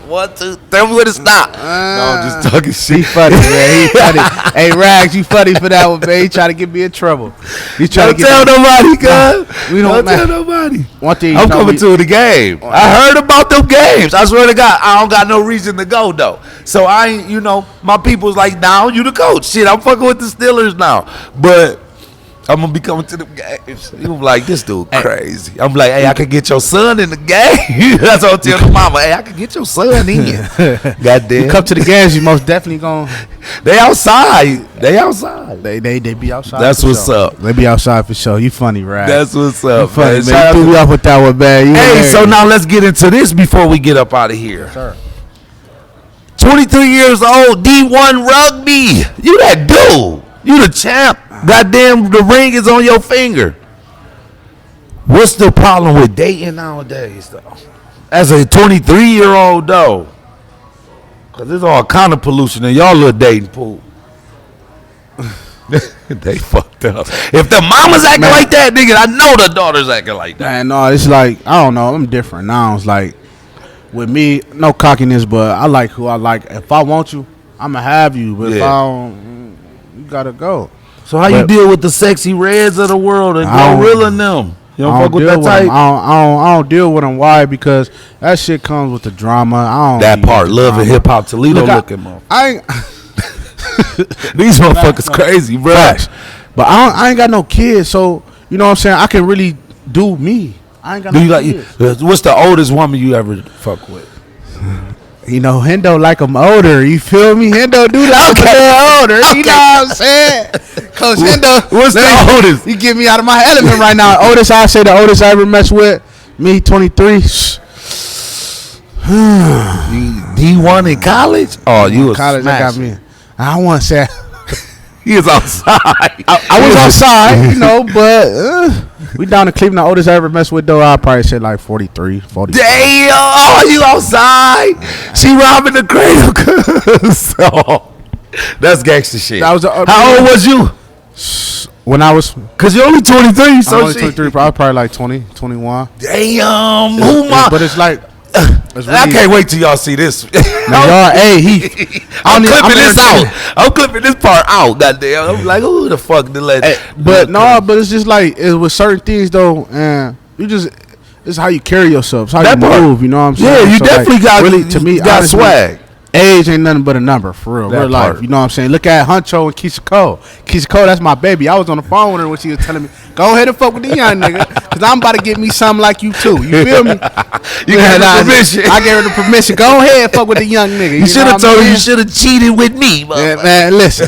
1, 2, tell me where to stop. No, I'm just talking
He
shit.
funny, man. He funny. Hey, Rags, you funny for that one, man. He trying to get me in trouble. He trying
Don't tell nobody, cuz.
We don't
Don't tell
man.
nobody.
One thing
I'm coming to the game. I heard about them games. I swear to God, I don't got no reason to go though. So I ain't, my people's like, now you the coach. Shit, I'm fucking with the Steelers now. But I'm gonna be coming to the games. You like, this dude crazy. I'm like, hey, I could get your son in the game. That's what I'm telling the mama. Hey, I could get your son in. Goddamn.
You come to the games, you most definitely going.
They outside. They outside.
They be outside.
That's
for
what's
sure.
up.
They be outside for sure. You funny, Rags.
That's what's
You
up,
funny,
man.
man.
Shout out
You threw
to-
me off with that one, man. You
Hey,
hilarious.
so now let's get into this before we get up out of here.
Sir.
23 years old, D1 rugby. You that dude. You the champ. Goddamn, the ring is on your finger. What's the problem with dating nowadays, though? As a 23-year-old, though. Because there's all kind of pollution in y'all little dating pool. They fucked up. If the mama's acting like that, nigga, I know the daughter's acting like that.
Man, no, it's like, I don't know. I'm different now. It's like, with me, no cockiness, but I like who I like. If I want you, I'm going to have you. But if
Yeah.
I don't, you got to go.
So how you
But-
deal with the sexy reds of the world and
I don't-
Gorilla and them? You don't fuck with that type?
I don't deal with them. Why? Because that shit comes with the drama. I don't
That part, love and hip hop, Toledo
Look,
looking, man.
I ain't.
These motherfuckers crazy, bro.
Facts. But I ain't got no kids, so you know what I'm saying. I can really do me. I ain't got no kids.
What's the oldest woman you ever fuck with?
You know, Hendo like I'm older. You feel me? Hendo do like I'm older. You know what I'm saying? Coach Hendo.
What's the oldest?
You get me out of my element right now. Oldest, I say the oldest I ever messed with. Me, 23.
D1 in college? Oh, you was
college. I got me. I want to say.
He was outside.
I was outside, you know, but we down in Cleveland. The oldest I ever messed with, though, I'd probably say like 43, 44.
Damn! Oh, you outside? She robbing the cradle. So, that's gangster shit.
That was
How old was you?
When I was...
Because you're only 23, so
I'm only 23, I was probably like 20, 21.
Damn! Who my...
But it's like... Really,
I can't wait till y'all see this.
Now, hey,
I'm clipping this out. I'm clipping this part out. Goddamn. I'm like, who the fuck did let?
But no, but it's just like it with certain things though, and you just it's how you carry yourself, it's how you move. You know what I'm saying?
Yeah, you definitely got
really to me.
Got
honestly,
swag.
Age ain't nothing but a number for real. Real life. You know what I'm saying? Look at Huncho and Keisha Cole. Keisha Cole, that's my baby. I was on the phone with her when she was telling me, go ahead and fuck with the young nigga, because I'm about to get me something like you too. You feel me?
You gave her permission.
I gave her the permission. Go ahead and fuck with the young nigga.
You should have told her you should have cheated with me.
Yeah, man, listen.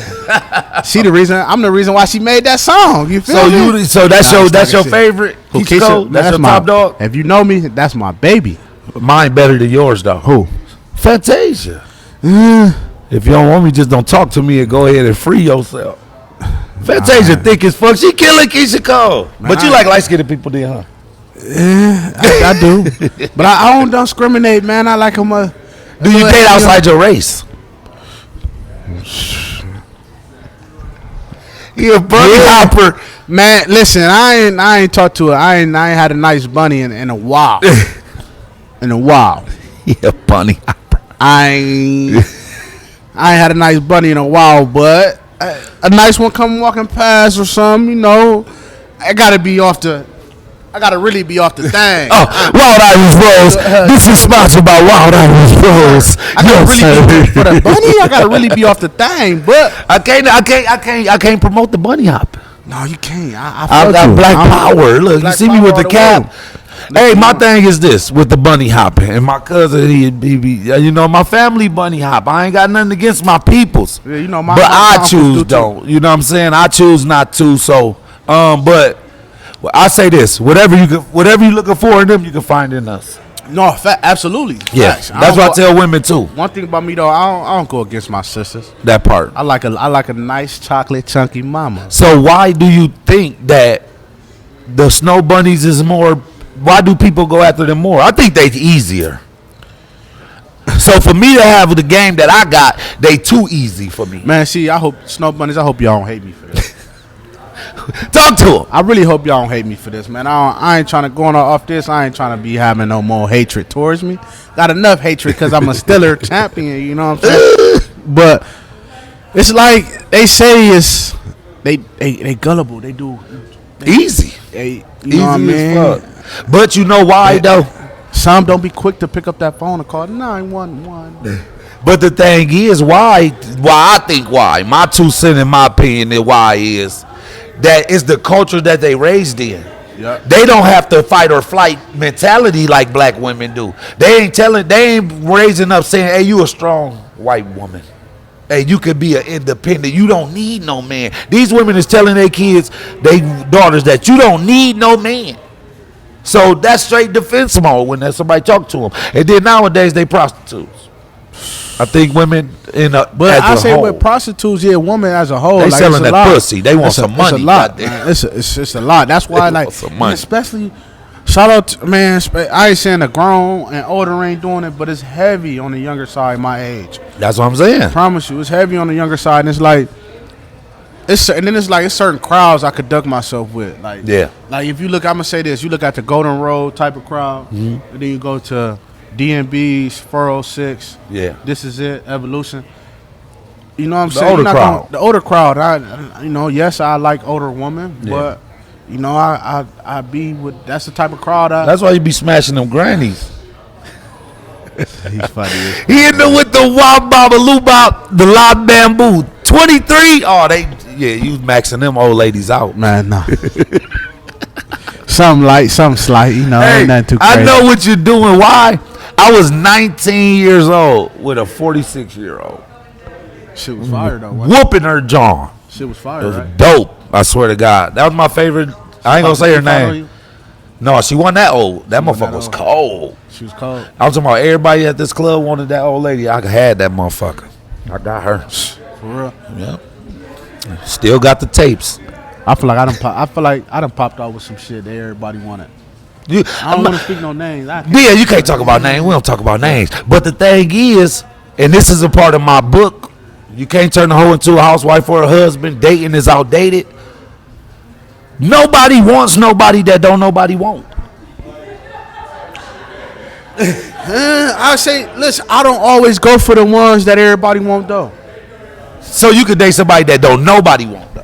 She the reason. I'm the reason why she made that song. You feel me?
So that's your favorite?
Keisha
Cole? That's your top dog?
If you know me, that's my baby.
Mine better than yours though.
Who?
Fantasia. If you don't want me, just don't talk to me and go ahead and free yourself. Fantasia thick as fuck. She killing Keisha Cole. But you like light-skinned people then, huh?
Yeah, I do. But I don't discriminate, man. I like them.
Do you date outside your race? You a bunny hopper.
Man, listen, I ain't talked to her. I ain't had a nice bunny in a while. In a while.
Yeah, bunny hopper.
I ain't had a nice bunny in a while, but a nice one come walking past or something, you know. I gotta really be off the thing.
Oh, Wild Irish Rose. This is sponsored by Wild Irish Rose.
I gotta really be for the bunny. I gotta really be off the thing, but
I can't promote the bunny hop.
No, you can't.
I got black power. Look, you see me with the cap. Hey, my thing is this with the bunny hopping, and my cousin, he you know, my family bunny hop. I ain't got nothing against my peoples,
yeah, you know,
but I choose don't. You know what I'm saying? I choose not to. So, but I say this: whatever you looking for in them, you can find in us.
No, absolutely.
Yeah, that's what I tell women too.
One thing about me though, I don't go against my sisters.
That part.
I like a nice chocolate chunky mama.
So why do you think that the snow bunnies is more? Why do people go after them more? I think they easier. So for me to have the game that I got, they too easy for me.
Man, see, I hope snow bunnies. I hope y'all don't hate me for this.
Talk to them.
I really hope y'all don't hate me for this, man. I ain't trying to go off this. I ain't trying to be having no more hatred towards me. Got enough hatred because I'm a Stiller champion. You know what I'm saying? But it's like they say it's they gullible. They do
easy.
You
easy
know what I mean?
as fuck. But you know why though?
Some don't be quick to pick up that phone and call 911.
But the thing is, why I think my 2 cents in my opinion is why is that is the culture that they raised in. Yep. They don't have to fight or flight mentality like black women do. They ain't raising up saying, hey, you a strong white woman. Hey, you could be an independent. You don't need no man. These women is telling their kids, their daughters, that you don't need no man. So that's straight defense mode when somebody talk to them. And then nowadays they prostitutes. I think women
but I say with prostitutes, yeah, women as a whole,
they
like,
selling that pussy. They want some money.
It's a lot. Man. It's a lot. That's why, like, especially shout out to, man. I ain't saying the grown and older ain't doing it, but it's heavy on the younger side, my age.
That's what I'm saying.
I promise you, it's heavy on the younger side, and it's like. It's certain crowds I could duck myself with. Like, yeah. Like if you look, I'm gonna say this. You look at the Golden Road type of crowd, and then you go to DMB's 406. Yeah. This is it. Evolution. You know what I'm saying?
The older crowd.
The older crowd. Yes, I like older women, but You know, I be with. That's the type of crowd
That's why you be smashing them grannies.
He's funny.
He in there with the wop baba loop the lob bamboo. 23. Oh, you maxing them old ladies out.
Man, no. Something light, something slight. You know, ain't nothing too crazy.
I know what you're doing. Why? I was 19 years old with a 46-year-old.
Shit was fire though.
Whooping her jaw.
Shit was fire.
It was
right?
dope. I swear to God. That was my favorite. I ain't gonna say her name. No, she wasn't that old. That motherfucker was cold.
She was cold.
I was talking about everybody at this club wanted that old lady. I had that motherfucker. I got her.
For real.
Yep. Still got the tapes.
I feel like I done popped out with some shit that everybody wanted. I don't want to speak no names.
Yeah, you can't talk about names. We don't talk about names. But the thing is, and this is a part of my book, you can't turn a hoe into a housewife or a husband. Dating is outdated. Nobody wants nobody that don't nobody want.
I say, listen, I don't always go for the ones that everybody want though.
So you could date somebody that don't nobody want though.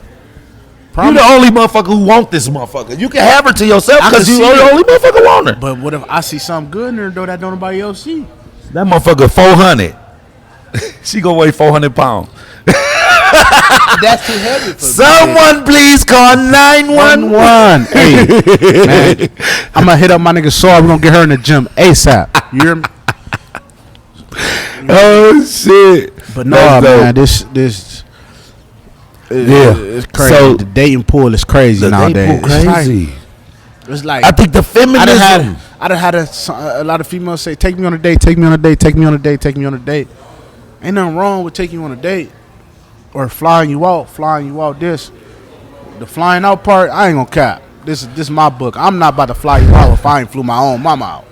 You the only motherfucker who want this motherfucker. You can have her to yourself because you the only motherfucker want her.
But what if I see something good in her though that don't nobody else see?
That motherfucker 400. She gonna weigh 400 pounds.
That's too heavy for
Someone
me.
please call 911.
Hey, man, I'm gonna hit up my nigga Saw. We're gonna get her in the gym ASAP. You hear me?
Oh shit!
But no, man, this it's crazy.
So,
the dating pool is crazy nowadays.
Dating pool crazy.
It's like
I think the feminism.
I done had a lot of females say, "Take me on a date, take me on a date, take me on a date, take me on a date." Ain't nothing wrong with taking you on a date or flying you out. This, the flying out part, I ain't gonna cap. This is my book. I'm not about to fly you out if I ain't flew my own mama out.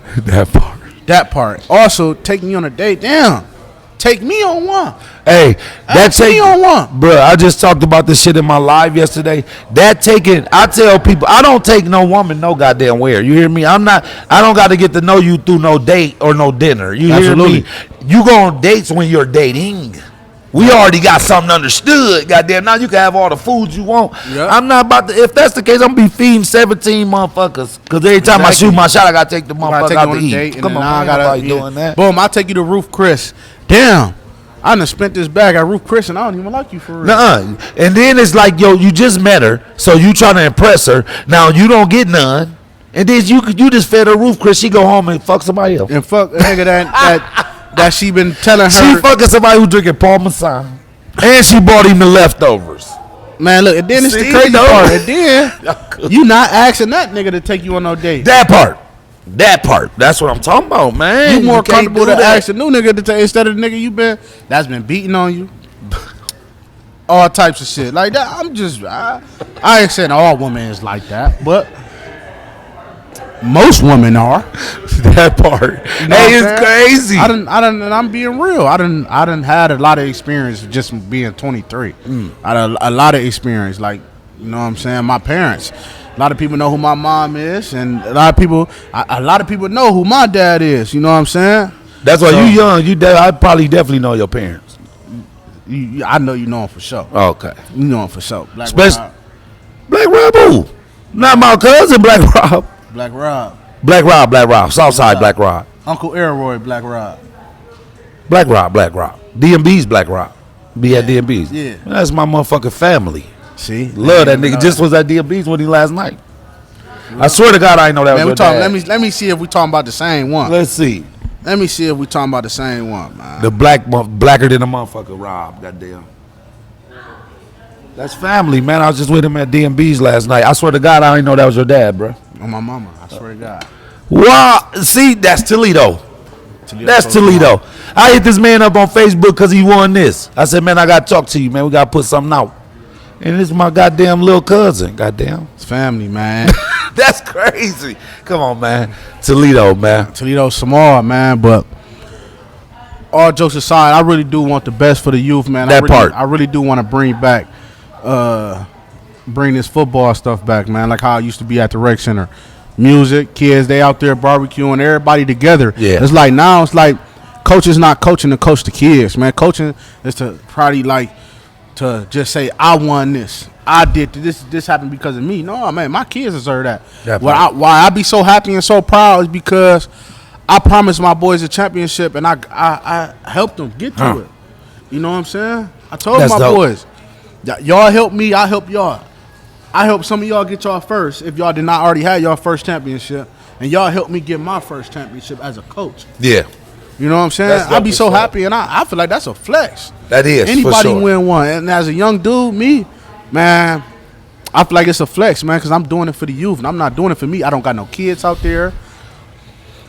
That part. Also, take me on a date. Damn. Take me on one.
Hey,
take me on one.
Bro, I just talked about this shit in my live yesterday. I tell people, I don't take no woman no goddamn where. You hear me? I don't got to get to know you through no date or no dinner. You
Absolutely.
hear me? You go on dates when you're dating. We already got something understood. Goddamn, now you can have all the food you want. Yep. I'm not about to, if that's the case, I'm going to be feeding 17 motherfuckers. Because every time I shoot my shot, I got to take the motherfucker out to eat.
Come on, I got to doing that. Boom, I'll take you to Roof Chris. Damn. I done spent this bag at Roof Chris and I don't even like you for real.
Nuh-uh. And then it's like, yo, you just met her, so you trying to impress her. Now you don't get none. And then you just fed her Roof Chris. She go home and fuck somebody else.
And fuck a nigga that she been telling her.
She fucking somebody who drinking Parmesan. And she bought him the leftovers.
Man, look, and then it's the crazy part. And then you not asking that nigga to take you on no date.
That part. That's what I'm talking about, man.
You more comfortable to ask a new nigga to take instead of the nigga that's been beating on you. All types of shit. Like that. I ain't saying all women is like that, but most women are.
That part. You know hey, it's crazy.
And I'm being real. I done had a lot of experience just being 23. I had a lot of experience. Like, you know what I'm saying? My parents. A lot of people know who my mom is, and a lot of people know who my dad is. You know what I'm saying?
That's why you young. I probably definitely know your parents.
I know you know them for sure.
Okay.
You know them for sure.
Black Rob who? Not my cousin, Black Rob.
Black Rob.
Southside Black Rob.
Uncle Elroy, Black Rob.
Black Rob. DMB's Black Rob. Be at DMB's.
Yeah.
That's my motherfucking family.
See?
Love that nigga. Just was at DMB's with him last night. I swear to God, I ain't know that was your dad.
Let me see if we talking about the same one.
Let's see.
Let me see if we talking about the same one, man.
The blacker than a motherfucker, Rob. Goddamn. That's family, man. I was just with him at DMB's last night. I swear to God, I didn't know that was your dad, bro.
On my mama. I swear to God.
Wow. See, that's Toledo. That's Toledo. I hit this man up on Facebook because he won this. I said, man, I got to talk to you, man. We got to put something out. And this is my goddamn little cousin. Goddamn.
It's family, man.
That's crazy. Come on, man. Toledo, man.
Toledo's small, man, but all jokes aside, I really do want the best for the youth, man. I really do want to bring this football stuff back, man, like how I used to be at the rec center. Music, kids, they out there barbecuing, everybody together.
Yeah.
It's like now, it's like coaches not coaching to coach the kids, man. Coaching is to probably like to just say, I won this. I did this happened because of me. No, man, my kids deserve that.
Why
I be so happy and so proud is because I promised my boys a championship and I helped them get to it. You know what I'm saying? I told
That's
my
dope.
boys, y'all help me, I help y'all. I help some of y'all get y'all first if y'all did not already have y'all first championship, and y'all helped me get my first championship as a coach.
Yeah.
You know what I'm saying? I be so happy, and I feel like that's a flex.
That is,
anybody
for sure.
win one, and as a young dude, me, man, I feel like it's a flex, man, because I'm doing it for the youth, and I'm not doing it for me. I don't got no kids out there.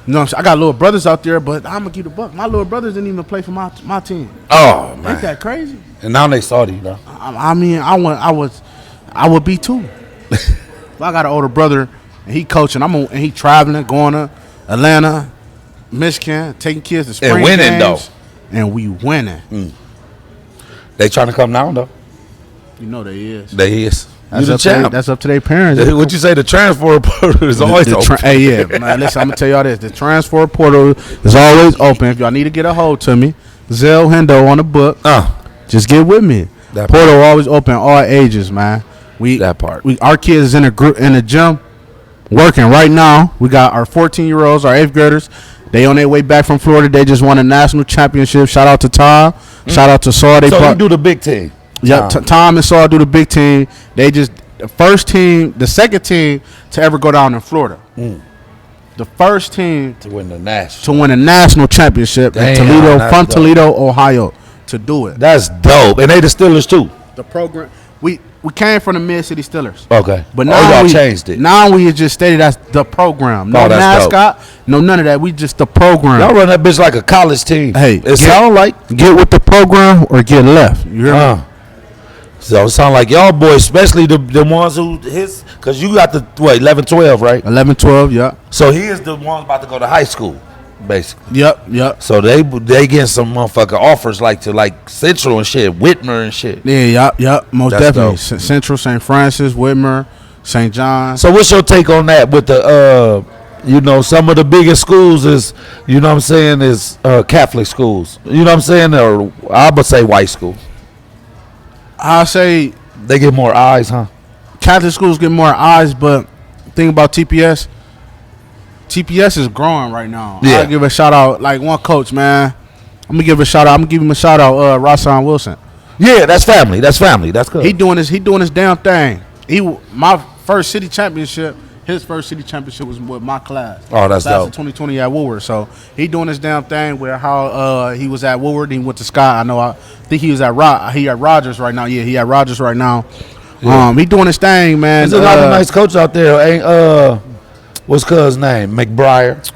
You know what I'm saying? I got little brothers out there, but I'm gonna keep the buck. My little brothers didn't even play for my team.
Oh man,
ain't that crazy?
And now they salty, though.
I mean, I would be too. If I got an older brother and he coaching, and he traveling, going to Atlanta, Michigan, taking kids to spring
and winning
games,
though,
and we winning.
They trying to come now though.
You know they is.
They is.
That's up to their parents.
What you say? The transfer portal is always open.
Hey, yeah, man. Listen, I'm gonna tell y'all this: the transfer portal is always open. If y'all need to get a hold to me, Zel Hendo on the book. Just get with me.
That
portal always open, all ages, man. Our kids is in the gym working right now. We got our 14-year-olds, our 8th graders. They on their way back from Florida. They just won a national championship. Shout out to Tom. Shout out to Saul.
You do the big team.
Yeah, Tom and Saul do the big team. They just the second team to ever go down in Florida. The first team
to win a
national championship in Toledo, Ohio, to do it.
That's dope. And they the Steelers too.
The program we came from the Mid City Steelers.
Okay,
but now
y'all changed it.
Now we just stated that's the program. No mascot, no none of that. We just the program.
Y'all run that bitch like a college team.
Hey,
it sound like
get with the program or get left. You hear me?
So it sound like y'all boys, especially the ones who because you got the 11, 12, right?
11, 12, yeah.
So he is the ones about to go to high school, basically.
Yep.
So they getting some motherfucking offers like Central and shit, Whitmer and shit.
Yeah, yep. Most
That's
definitely.
dope.
Central, St. Francis, Whitmer, St. John.
So what's your take on that with the some of the biggest schools is, you know what I'm saying, is Catholic schools. You know what I'm saying? Or I would say white schools.
I say
they get more eyes, huh?
Catholic schools get more eyes, but think about TPS. TPS is growing right now.
Yeah.
I'll give a shout out, like one coach, man. I'm gonna give a shout out. I'm gonna give him a shout out, Rasan Wilson.
Yeah, that's family. That's good.
He doing his damn thing. My first city championship. His first city championship was with my class.
Oh, that's dope.
2020 at Woodward. So he doing his damn thing with how he was at Woodward. He went to Scott. I think he was at Rogers right now. Yeah, he at Rogers right now. Yeah. He doing his thing, man.
There's a lot of nice coaches out there. Ain't what's cuz name? McBriar.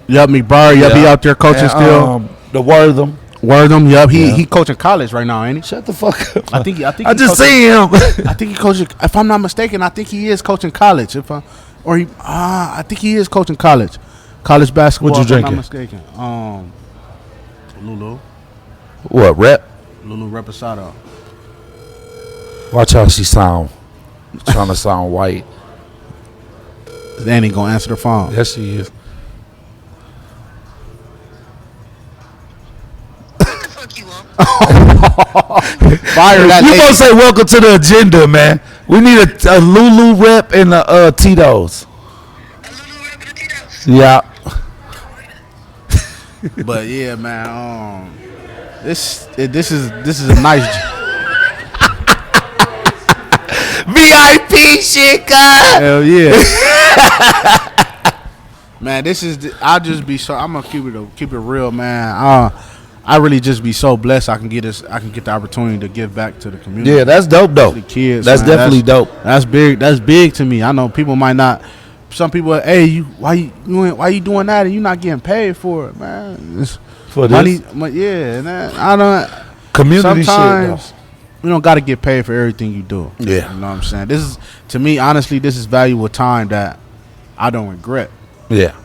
Yep, McBriar. Yep, he out there coaching still.
The Wortham.
Yep. He coaching college right now, ain't he?
Shut the fuck up.
I think
I just seen him.
I think he coaching. If I'm not mistaken, I think he is coaching college. I think he is coaching college basketball.
What you drinking?
If I'm not mistaken. Lulu.
What rep?
Lulu Reposado.
Watch how she sound. Trying to sound white.
Then he gonna answer the phone.
Yes, she is.
Fire that
you gonna say welcome to the agenda, man. We need a Lulu rep and a Tito's. Yeah.
But yeah, man. This is a nice
VIP shit, God.
Hell yeah. Man, I'll just be so. I'm gonna keep it real, man. I really just be so blessed. I can get the opportunity to give back to the community.
Yeah, that's dope, though.
To the kids,
that's
man.
definitely dope.
That's big. That's big to me. I know people might not. Some people, hey, why you doing that and you not getting paid for it, man? It's
for
money,
this,
yeah. And I don't.
Community
sometimes
shit,
you don't got to get paid for everything you do.
Yeah,
you know what I'm saying. This is, to me, honestly, this is valuable time that I don't regret.
Yeah.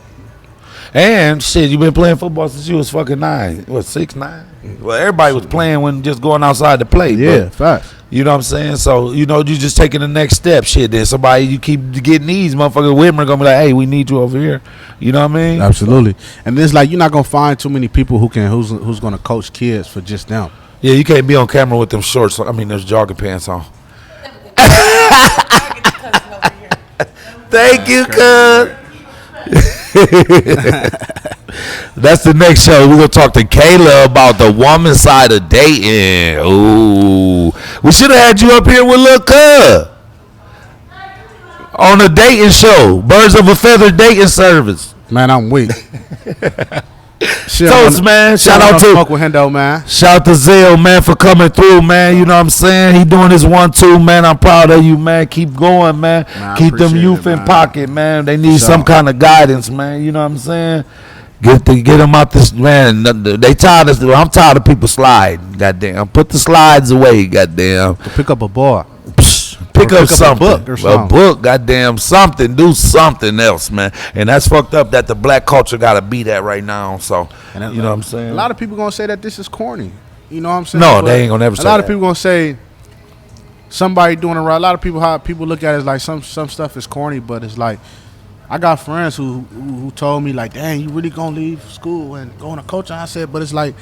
And shit, you been playing football since you was fucking 9. What, 6, 9? Well, everybody was playing when just going outside to play.
Yeah, facts.
You know what I'm saying? So, you just taking the next step. Shit, then somebody, you keep getting these motherfuckers, Whitmer gonna be like, hey, we need you over here. You know what I mean?
Absolutely. And it's like, you're not gonna find too many people who's gonna coach kids for just them.
Yeah, you can't be on camera with them shorts. I mean, there's jogging pants on. Thank you, cuz. That's the next show. We're gonna talk to Kayla about the woman side of dating. Ooh, we should have had you up here with Lil' Cuz on a dating show, Birds of a Feather dating service.
Man, I'm weak.
Toast, man. Shout out to
Smoke with Hendo, man.
Shout out to Zel, man, for coming through, man. You know what I'm saying? He doing his 1-2, man. I'm proud of you, man. Keep going, man. Keep them youth in pocket, man. They need some kind of guidance, man. You know what I'm saying? Get them out this, man. They tired of. I'm tired of people sliding. Goddamn, put the slides away. Goddamn,
pick up a bar.
Pick up something.
A
book, goddamn, something. Do something else, man. And that's fucked up that the black culture got to be that right now. So, you know what I'm saying?
A lot of people going to say that this is corny. You know what I'm saying?
No, they ain't going to never say that.
A lot of people going to say somebody doing it right. A lot of people, how people look at it is like some stuff is corny, but it's like, I got friends who told me like, dang, you really going to leave school and go into coaching? I said, but it's like,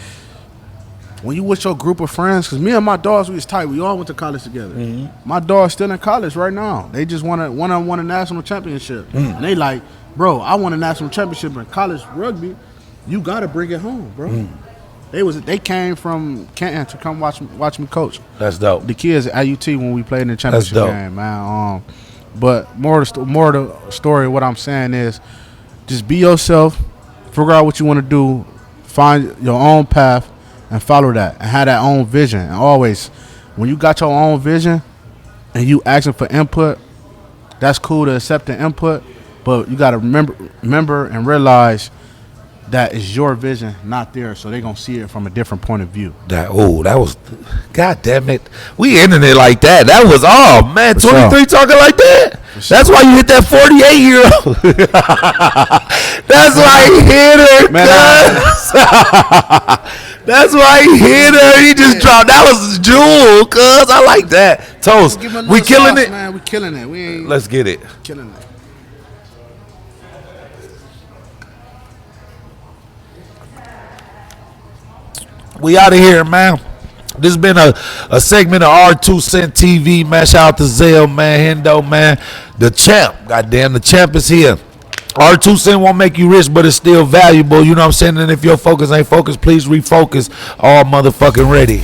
when you with your group of friends, because me and my dogs, we was tight. We all went to college together. Mm-hmm. My dog's still in college right now. They just won a national championship. Mm. And they like, bro, I won a national championship in college rugby. You got to bring it home, bro. Mm. They came from Canton to come watch me coach.
That's dope.
The kids at UT when we played in the championship game, man. But more of the story, what I'm saying is, just be yourself, figure out what you want to do, find your own path, and follow that, and have that own vision. And always, when you got your own vision and you asking for input, that's cool to accept the input, but you got to remember and realize that is your vision, not theirs, so they're going to see it from a different point of view.
That was, God damn it. We ended it like that. That was, oh, man, 23 talking like that? That's why you hit that 48-year-old. That's why he hit her, man. That's why he hit her. He just dropped. That was Jewel, cuz. I like that. Toast. We killing it?
Man, we killing it. We ain't.
Let's get it.
Killing it.
We out of here, man. This has been a segment of R2 Cent TV, man. Shout out to Zel, man, Hendo, man. The champ, goddamn, the champ is here. R2 Cent won't make you rich, but it's still valuable. You know what I'm saying? And if your focus ain't focused, please refocus. All motherfucking ready.